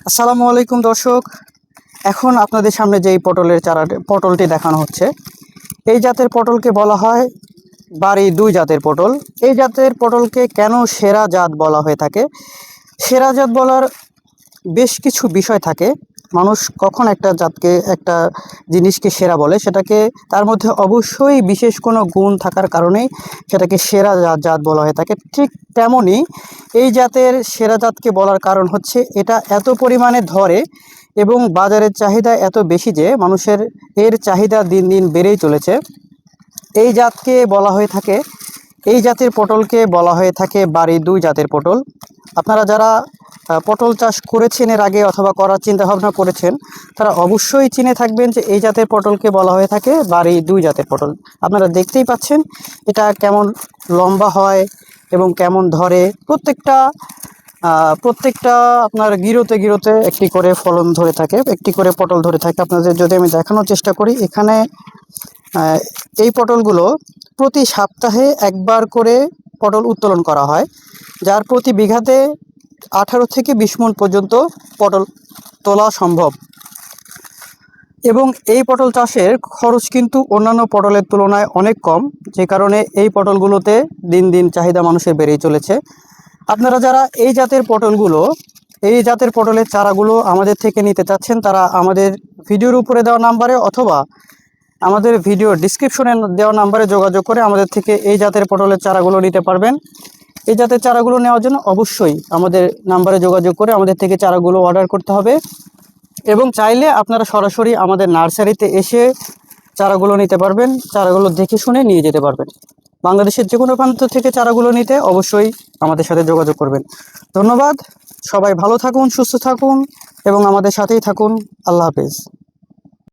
আসসালামু আলাইকুম দর্শক। এখন আপনাদের সামনে যেই পটলটি দেখানো হচ্ছে, এই জাতের পটলকে বলা হয় বাড়ি 2 জাতের পটল। এই জাতের পটলকে কেন সেরা জাত বলা হয়ে থাকে? সেরা জাত বলার বেশ কিছু বিষয় থাকে। মানুষ কখন একটা জিনিসকে সেরা বলে, সেটাকে তার মধ্যে অবশ্যই বিশেষ কোনো গুণ থাকার কারণেই সেটাকে সেরা জাত বলা হয়ে থাকে। ঠিক তেমনই এই জাতের সেরা জাতকে বলার কারণ হচ্ছে এটা এত পরিমাণে ধরে এবং বাজারের চাহিদা এত বেশি যে মানুষের এর চাহিদা দিন দিন বেড়েই চলেছে। এই জাতকে বলা হয়ে থাকে, এই জাতের পটলকে বলা হয়ে থাকে বাড়ি 2 জাতের পটল। আপনারা যারা পটল চাষ করেছেন এর আগে অথবা করার চিন্তাভাবনা করেছেন, তারা অবশ্যই চিনে থাকবেন যে এই জাতের পটলকে বলা হয়ে থাকে বাড়ি 2 জাতের পটল। আপনারা দেখতেই পাচ্ছেন এটা কেমন লম্বা হয় এবং কেমন ধরে। প্রত্যেকটা আপনার গিরোতে একটি করে ফলন ধরে থাকে, একটি করে পটল ধরে থাকে। আপনাদের যদি আমি দেখানোর চেষ্টা করি, এখানে এই পটলগুলো প্রতি সপ্তাহে একবার করে পটল উত্তোলন করা হয়, যার প্রতি বিঘাতে 18 থেকে 20 মণ পর্যন্ত পটল তোলা সম্ভব। এবং এই পটল চাষের খরচ কিন্তু অন্যান্য পটলের তুলনায় অনেক কম, যে কারণে এই পটলগুলোতে দিন দিন চাহিদা মানুষের বেড়েই চলেছে। আপনারা যারা এই জাতের পটলের চারাগুলো আমাদের থেকে নিতে চাচ্ছেন, তারা আমাদের ভিডিওর উপরে দেওয়া নাম্বারে অথবা আমাদের ভিডিও ডিসক্রিপশনে দেওয়া নাম্বারে যোগাযোগ করে আমাদের থেকে এই জাতের পটলের চারাগুলো নিতে পারবেন। এই জাতের চারাগুলো নেওয়ার জন্য অবশ্যই আমাদের নাম্বারে যোগাযোগ করে আমাদের থেকে চারাগুলো অর্ডার করতে হবে এবং চাইলে আপনারা সরাসরি আমাদের নার্সারিতে এসে চারাগুলো নিতে পারবেন, চারাগুলো দেখে শুনে নিয়ে যেতে পারবেন। বাংলাদেশের যে কোনো প্রান্ত থেকে চারাগুলো নিতে অবশ্যই আমাদের সাথে যোগাযোগ করবেন। ধন্যবাদ। সবাই ভালো থাকুন, সুস্থ থাকুন এবং আমাদের সাথেই থাকুন। আল্লাহ হাফেজ।